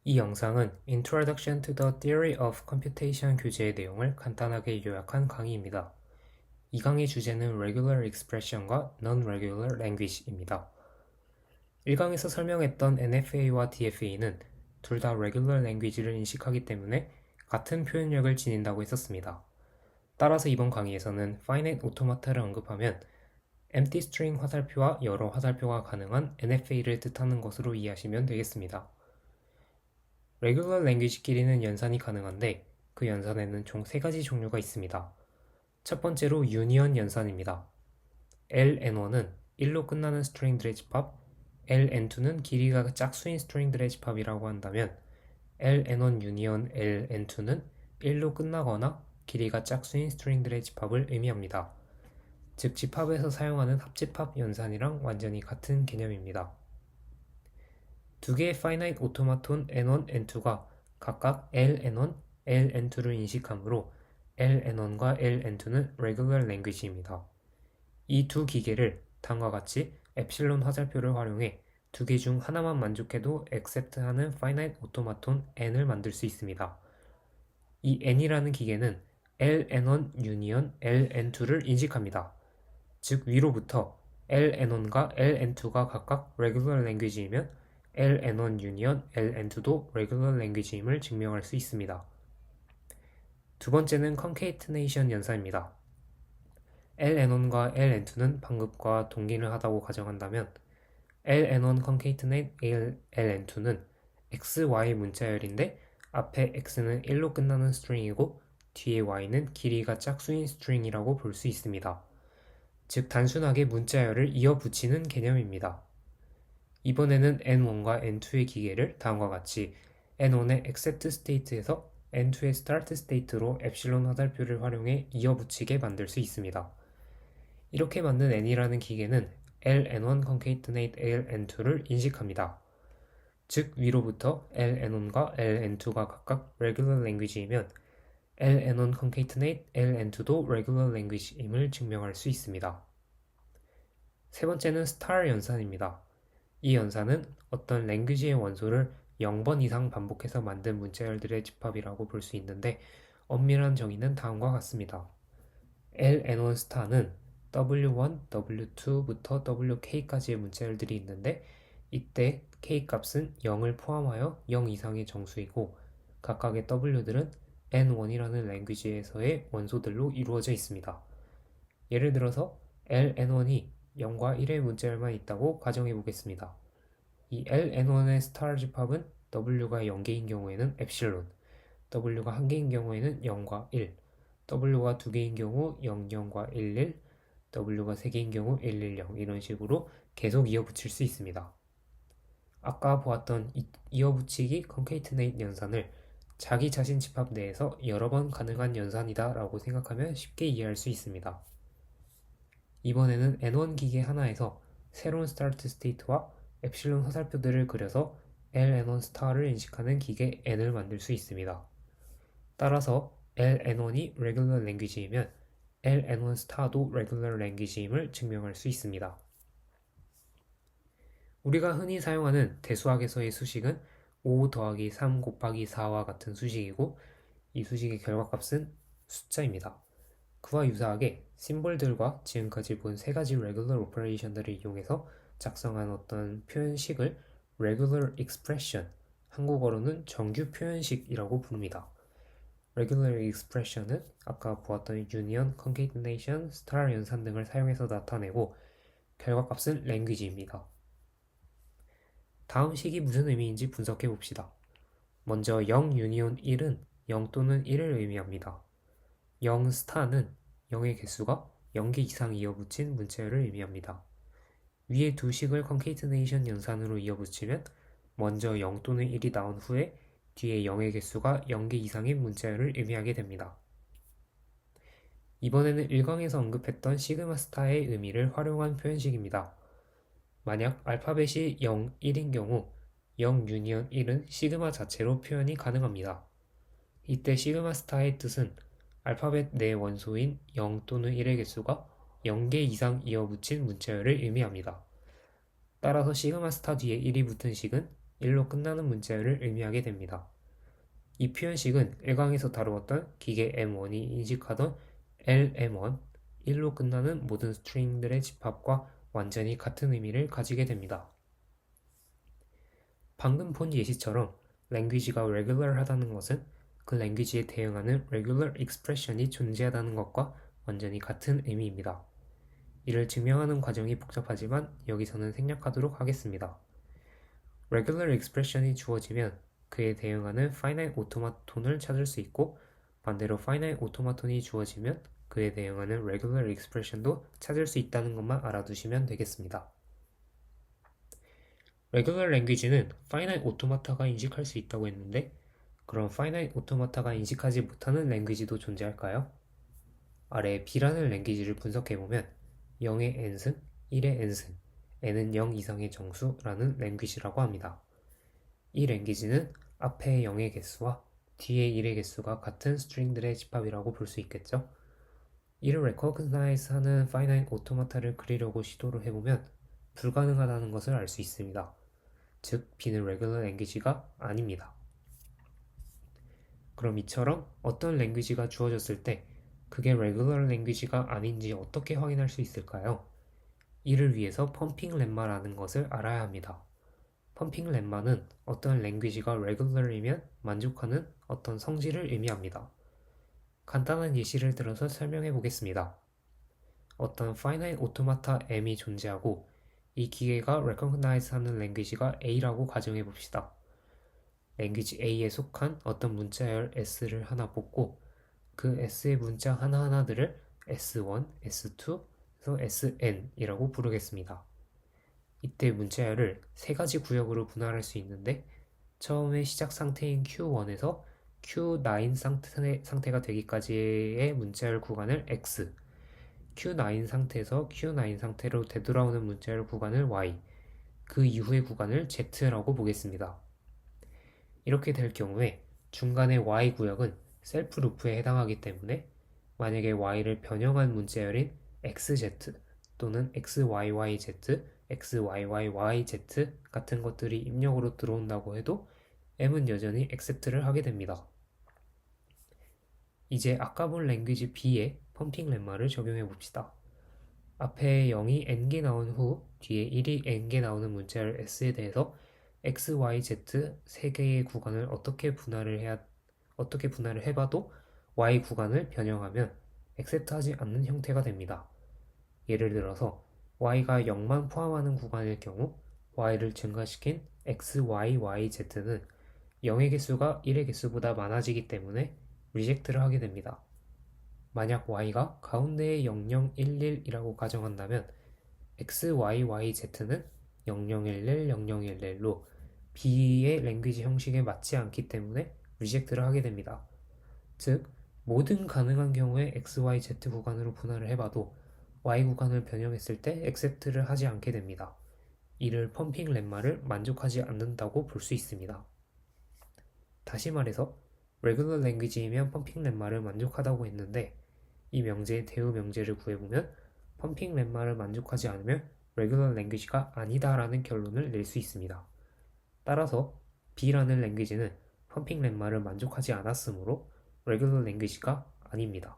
이 영상은 Introduction to the Theory of Computation 교재의 내용을 간단하게 요약한 강의입니다. 이 강의 주제는 Regular Expression과 Non-Regular Language입니다. 1강에서 설명했던 NFA와 DFA는 둘 다 Regular Language를 인식하기 때문에 같은 표현력을 지닌다고 했었습니다. 따라서 이번 강의에서는 Finite Automata를 언급하면 Empty String 화살표와 여러 화살표가 가능한 NFA를 뜻하는 것으로 이해하시면 되겠습니다. 레귤러 랭귀지끼리는 연산이 가능한데 그 연산에는 총 3가지 종류가 있습니다. 첫 번째로 유니언 연산입니다. ln1은 1로 끝나는 스트링들의 집합, ln2는 길이가 짝수인 스트링들의 집합이라고 한다면 ln1 유니언 ln2는 1로 끝나거나 길이가 짝수인 스트링들의 집합을 의미합니다. 즉 집합에서 사용하는 합집합 연산이랑 완전히 같은 개념입니다. 두 개의 finite automaton n1, n2가 각각 ln1, ln2를 인식하므로 ln1과 ln2는 regular language입니다. 이 두 기계를 다음과 같이 엡실론 화살표를 활용해 두 개 중 하나만 만족해도 accept하는 finite automaton n을 만들 수 있습니다. 이 n이라는 기계는 ln1 union ln2를 인식합니다. 즉 위로부터 ln1과 ln2가 각각 regular language이면 ln1 union ln2도 regular language임을 증명할 수 있습니다. 두 번째는 concatenation 연산입니다. ln1과 ln2는 방금과 동기를 하다고 가정한다면 ln1 concatenate ln2는 x, y 문자열인데 앞에 x는 1로 끝나는 스트링이고 뒤에 y는 길이가 짝수인 스트링이라고 볼 수 있습니다. 즉 단순하게 문자열을 이어붙이는 개념입니다. 이번에는 n1과 n2의 기계를 다음과 같이 n1의 accept state에서 n2의 start state로 엡실론 화살표를 활용해 이어붙이게 만들 수 있습니다. 이렇게 만든 n이라는 기계는 ln1 concatenate ln2를 인식합니다. 즉 위로부터 ln1과 ln2가 각각 regular language이면 ln1 concatenate ln2도 regular language임을 증명할 수 있습니다. 세 번째는 star 연산입니다. 이 연산은 어떤 랭귀지의 원소를 0번 이상 반복해서 만든 문자열들의 집합이라고 볼 수 있는데 엄밀한 정의는 다음과 같습니다. ln1 star는 w1, w2부터 wk까지의 문자열들이 있는데 이때 k 값은 0을 포함하여 0 이상의 정수이고 각각의 w들은 n1이라는 랭귀지에서의 원소들로 이루어져 있습니다. 예를 들어서 ln1이 0과 1의 문자열만 있다고 가정해 보겠습니다. 이 ln1의 스타 집합은 w가 0개인 경우에는 엡실론, w가 1개인 경우에는 0과 1, w가 2개인 경우 0, 0과 1, 1, w가 3개인 경우 1, 1, 0 이런 식으로 계속 이어붙일 수 있습니다. 아까 보았던 이어붙이기 concatenate 연산을 자기 자신 집합 내에서 여러 번 가능한 연산이다 라고 생각하면 쉽게 이해할 수 있습니다. 이번에는 n1 기계 하나에서 새로운 start state와 엡실론 화살표들을 그려서 ln1 star를 인식하는 기계 n을 만들 수 있습니다. 따라서 ln1이 regular language이면 ln1 star도 regular language임을 증명할 수 있습니다. 우리가 흔히 사용하는 대수학에서의 수식은 5 더하기 3 곱하기 4와 같은 수식이고 이 수식의 결과값은 숫자입니다. 그와 유사하게 심볼들과 지금까지 본 3가지 regular operation들을 이용해서 작성한 어떤 표현식을 regular expression, 한국어로는 정규 표현식이라고 부릅니다. regular expression은 아까 보았던 union, concatenation, star 연산 등을 사용해서 나타내고 결과값은 language입니다. 다음 식이 무슨 의미인지 분석해 봅시다. 먼저 0 union 1은 0 또는 1을 의미합니다. 0 star는 0의 개수가 0개 이상 이어붙인 문자열을 의미합니다. 위의 두 식을 concatenation 연산으로 이어붙이면 먼저 0 또는 1이 나온 후에 뒤에 0의 개수가 0개 이상인 문자열을 의미하게 됩니다. 이번에는 1강에서 언급했던 시그마 스타의 의미를 활용한 표현식입니다. 만약 알파벳이 0, 1인 경우 0 유니언 1은 시그마 자체로 표현이 가능합니다. 이때 시그마 스타의 뜻은 알파벳 내 원소인 0 또는 1의 개수가 0개 이상 이어붙인 문자열을 의미합니다. 따라서 시그마 스타 뒤에 1이 붙은 식은 1로 끝나는 문자열을 의미하게 됩니다. 이 표현식은 1강에서 다루었던 기계 M1이 인식하던 LM1, 1로 끝나는 모든 스트링들의 집합과 완전히 같은 의미를 가지게 됩니다. 방금 본 예시처럼 language가 regular하다는 것은 그 language에 대응하는 regular expression이 존재하다는 것과 완전히 같은 의미입니다. 이를 증명하는 과정이 복잡하지만 여기서는 생략하도록 하겠습니다. regular expression이 주어지면 그에 대응하는 finite automaton을 찾을 수 있고 반대로 finite automaton이 주어지면 그에 대응하는 regular expression도 찾을 수 있다는 것만 알아두시면 되겠습니다. regular language는 finite automata가 인식할 수 있다고 했는데 그럼 finite automata가 인식하지 못하는 language도 존재할까요? 아래 B라는 language를 분석해보면 0의 n승, 1의 n승, n은 0 이상의 정수라는 language라고 합니다. 이 language는 앞에 0의 개수와 뒤에 1의 개수가 같은 스트링들의 집합이라고 볼 수 있겠죠? 이를 recognize 하는 finite automata를 그리려고 시도를 해보면 불가능하다는 것을 알 수 있습니다. 즉, B는 regular language가 아닙니다. 그럼 이처럼 어떤 language가 주어졌을 때 그게 regular language가 아닌지 어떻게 확인할 수 있을까요? 이를 위해서 펌핑 렘마라는 것을 알아야 합니다. 펌핑 렘마는 어떤 language가 regular이면 만족하는 어떤 성질을 의미합니다. 간단한 예시를 들어서 설명해 보겠습니다. 어떤 finite automata m이 존재하고 이 기계가 recognize 하는 language가 A라고 가정해 봅시다. language A에 속한 어떤 문자열 S를 하나 뽑고 그 S의 문자 하나하나들을 S1, S2, SN이라고 부르겠습니다. 이때 문자열을 세 가지 구역으로 분할할 수 있는데 처음에 시작 상태인 Q1에서 Q9 상태가 되기까지의 문자열 구간을 X, Q9 상태에서 Q9 상태로 되돌아오는 문자열 구간을 Y, 그 이후의 구간을 Z라고 보겠습니다. 이렇게 될 경우에 중간의 Y 구역은 셀프 루프에 해당하기 때문에 만약에 Y를 변형한 문자열인 XZ 또는 XYYZ, XYYYZ 같은 것들이 입력으로 들어온다고 해도 M은 여전히 accept를 하게 됩니다. 이제 아까 본 랭귀지 B에 펌핑 렘마를 적용해 봅시다. 앞에 0이 n개 나온 후 뒤에 1이 n개 나오는 문자열 S에 대해서 X, Y, Z 세 개의 구간을 어떻게 분할을 해봐도 Y 구간을 변형하면 accept 하지 않는 형태가 됩니다. 예를 들어서 Y가 0만 포함하는 구간일 경우 Y를 증가시킨 X, Y, Y, Z는 0의 개수가 1의 개수보다 많아지기 때문에 리젝트를 하게 됩니다. 만약 Y가 가운데에 0011이라고 가정한다면 X, Y, Y, Z는 0011, 0011로 B의 랭귀지 형식에 맞지 않기 때문에 리젝트를 하게 됩니다. 즉, 모든 가능한 경우에 X, Y, Z 구간으로 분할을 해봐도 Y 구간을 변형했을 때 accept를 하지 않게 됩니다. 이를 펌핑 렘마를 만족하지 않는다고 볼 수 있습니다. 다시 말해서 regular language이면 펌핑 렘마를 만족하다고 했는데 이 명제의 대우 명제를 구해보면 펌핑 렘마를 만족하지 않으면 regular language가 아니다라는 결론을 낼 수 있습니다. 따라서 B라는 language는 펌핑 렘마를 만족하지 않았으므로 regular language가 아닙니다.